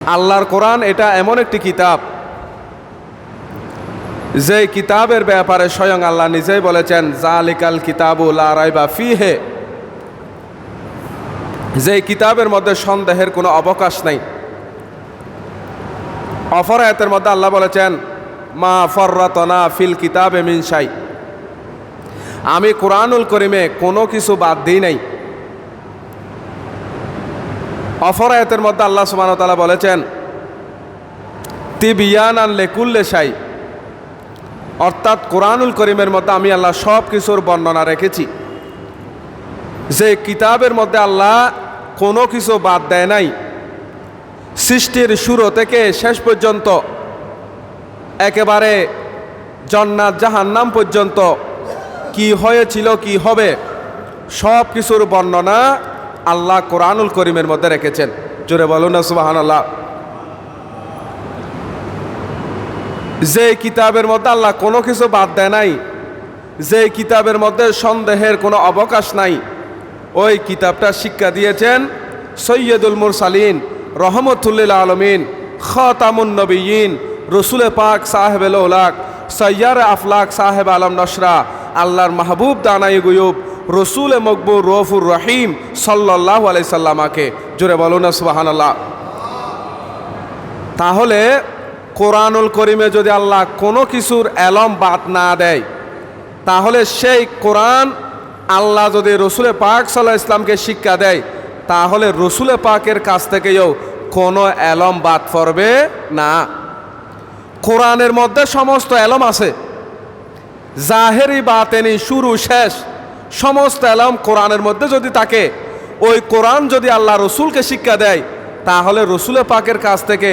আল্লাহর কোরআন এটা এমন একটি কিতাব, যে কিতাবের ব্যাপারে স্বয়ং আল্লাহ নিজেই বলেছেন জালিকাল কিতাবু লা রাইবা ফিহে, যে কিতাবের মধ্যে সন্দেহের কোনো অবকাশ নাই। অপর আয়াতের মধ্যে আল্লাহ বলেছেন মা ফররাতনা ফিল কিতাবে মিন শাই, আমি কুরআনুল কারীমে কোনো কিছু বাদ দিই নাই। অপর আয়াতের মধ্যে আল্লাহ সুবহানাহু ওয়া তাআলা বলেছেন তিবিয়ানান লিকুল্লি শাই, অর্থাৎ কুরআনুল কারীমের মধ্যে আমি আল্লাহ সব কিছুর বর্ণনা রেখেছি। যে কিতাবের মধ্যে আল্লাহ কোনো কিছু বাদ দেয় নাই, সৃষ্টির শুরু থেকে শেষ পর্যন্ত, একেবারে জান্নাত জাহান্নাম পর্যন্ত কি হয়েছিল কি হবে সব কিছুর বর্ণনা আল্লাহ কুরআনুল কারীমের মধ্যে রেখেছেন। জোরে বলুন না সুবহানাল্লাহ। যে কিতাবের মধ্যে আল্লাহ কোনো কিছু বাদ দেয় নাই, যে কিতাবের মধ্যে সন্দেহের কোনো অবকাশ নাই, ওই কিতাবটা শিক্ষা দিয়েছেন সৈয়দুল মুরসালিন রহমতুল লিল আলামিন খাতামুন নবিয়্যিন রসুল পাক সাহেবুল উলাক সৈয়দ আফলাক সাহেব আলম নশরা আল্লাহর মাহবুব দানাই গুয়ুব রসুল মকবুর রফুর রহিম সাল্লাল্লাহু আলাইহি সাল্লামাকে। জোরে বলুন না সুবহানাল্লাহ। তাহলে কোরআনুল কারীমে যদি আল্লাহ কোনো কিছুর এলম বাদ না দেয়, তাহলে সেই কোরআন আল্লাহ যদি রসুল পাক সাল্লাল্লাহু আলাইহি ইসলামকে শিক্ষা দেয়, তাহলে রসুল পাকের কাছ থেকেও কোনো এলম বাদ পড়বে না। কোরআনের মধ্যে সমস্ত এলম আছে, জাহেরি বাতেনি শুরু শেষ সমস্ত এলম কোরআনের মধ্যে যদি থাকে, ওই কোরআন যদি আল্লাহ রসুলকে শিক্ষা দেয়, তাহলে রসুল পাকের কাছ থেকে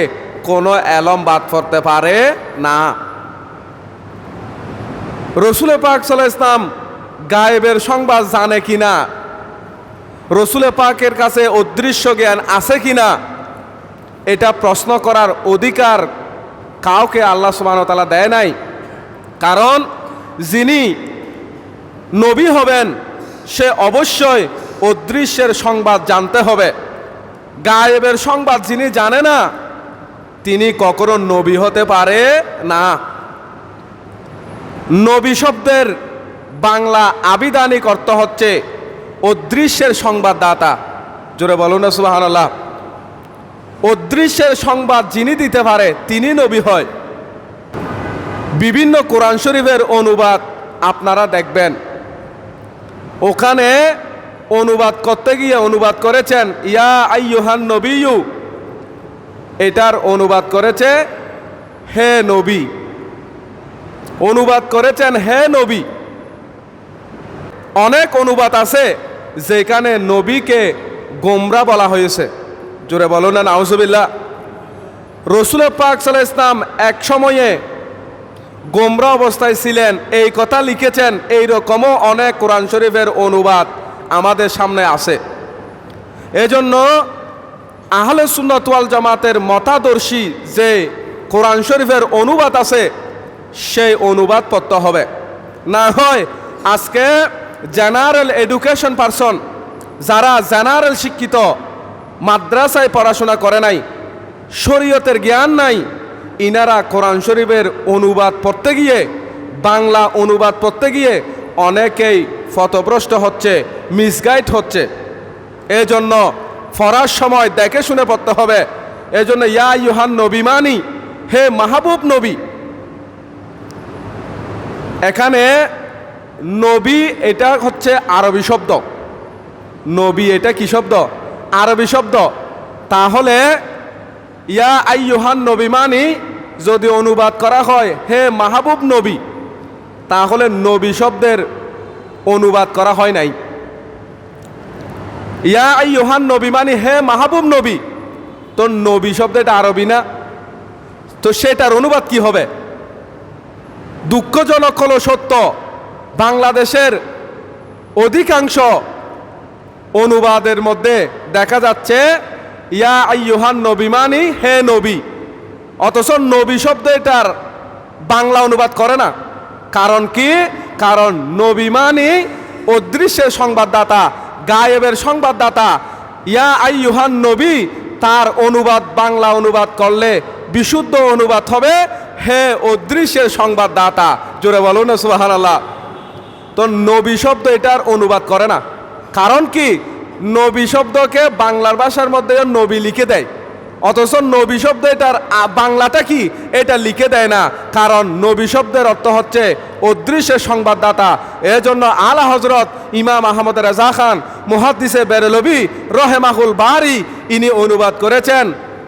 কোনো এলম বাদ পড়তে পারে না। রসুল পাক সাল্লাল্লাহু আলাইহি ইসলাম গায়েবের সংবাদ জানে কিনা, রসুল পাকের কাছে অদৃশ্য জ্ঞান আছে কিনা, এটা প্রশ্ন করার অধিকার কাউকে আল্লাহ সুবহানাহু ওয়া তাআলা দেয় নাই। কারণ যিনি নবী হবেন সে অবশ্যই অদৃশ্যের সংবাদ জানতে হবে। গায়েবের সংবাদ যিনি জানে না, তিনি কখনো নবী হতে পারে না। নবী শব্দের বাংলা আবিধানিক অর্থ হচ্ছে অদৃশ্যের সংবাদদাতা। জোরে বলুন না সুবহানাল্লাহ। অদৃশ্যের সংবাদ যিনি দিতে পারে তিনি নবী হয়। বিভিন্ন কোরআন শরীফের অনুবাদ আপনারা দেখবেন, ওখানে অনুবাদ করতে গিয়ে অনুবাদ করেছেন ইয়া আইয়ুহান নবিয়্যু, এটার অনুবাদ করেছে হে নবী, অনুবাদ করেছেন হে নবী। অনেক অনুবাদ আছে যেখানে নবীকে গোমরা বলা হয়েছে। জোরে বলো না নাউজুবিল্লাহ। রসুল পাক সাল্লাল্লাহু আলাইহি ইসলাম এক সময়ে গোমরা অবস্থায় ছিলেন, এই কথা লিখেছেন। এইরকমও অনেক কোরআন শরীফের অনুবাদ আমাদের সামনে আছে। এজন্য আহলে সুন্নাত ওয়াল জামাতের মতাদর্শী যে কোরআন শরীফের অনুবাদ আছে, সেই অনুবাদ পড়তে হবে। না হয় আজকে জেনারেল এডুকেশন পারসন, যারা জেনারেল শিক্ষিত, মাদ্রাসায় পড়াশোনা করে নাই, শরীয়তের জ্ঞান নাই, ইনারা কোরআন শরীফের অনুবাদ পড়তে গিয়ে, বাংলা অনুবাদ পড়তে গিয়ে অনেকেই পথভ্রষ্ট হচ্ছে, মিসগাইড হচ্ছে। এজন্য পড়ার সময় দেখে শুনে পড়তে হবে। এজন্য ইয়া আইয়ুহান নবী মানি হে মাহবুব নবী। এখানে নবী এটা হচ্ছে আরবি শব্দ। নবী এটা কি শব্দ? আরবি শব্দ। তাহলে ইয়া আইয়ুহান নবী মানি যদি অনুবাদ করা হয় হে মাহবুব নবী, তাহলে নবী শব্দের অনুবাদ করা হয় নাই। ইয়া আইয়ুহান নবী মানি হে মাহবুব নবী, তো নবী শব্দটা আরবি না, তো সেটার অনুবাদ কি হবে? দুঃখজনক হলো সত্য, বাংলাদেশের অধিকাংশ অনুবাদের মধ্যে দেখা যাচ্ছে ইয়া আইয়ুহান নবী মানি হে নবী, অথচ নবী শব্দ এটার বাংলা অনুবাদ করে না। কারণ কি? কারণ নবী মানি অদৃশ্যের সংবাদদাতা, গায়েবের সংবাদদাতা। ইয়া আইয়ুহান নবী তার অনুবাদ বাংলা অনুবাদ করলে বিশুদ্ধ অনুবাদ হবে হে অদৃশ্যের সংবাদদাতা। জোরে বলুন না সুবহানাল্লাহ। তো নবী শব্দ এটার অনুবাদ করে না, কারণ কি নবী শব্দকে বাংলার ভাষার মধ্যে নবী লিখে দেয়, অথচ নবী শব্দ এটার বাংলাটা কি এটা লিখে দেয় না, কারণ নবী শব্দের অর্থ হচ্ছে অদৃশ্যের সংবাদদাতা। এজন্য আলা হজরত ইমাম আহমদ রেজা খান মুহাদ্দিসে বেরেলভী রহেমাহুল বারি ইনি অনুবাদ করেছেন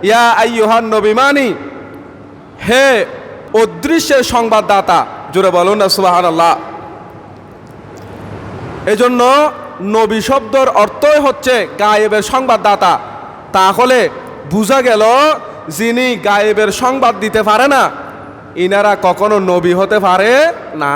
ইয়া আইয়ুহান নবীমানি, হে অদৃশ্যের সংবাদদাতা। জোরে বলুন না সুবহানাল্লাহ। এজন্য নবী শব্দের অর্থই হচ্ছে গায়েবের সংবাদদাতা। তাহলে বোঝা গেল যিনি গায়েবের সংবাদ দিতে পারে না ইনারা কখনো নবী হতে পারে না।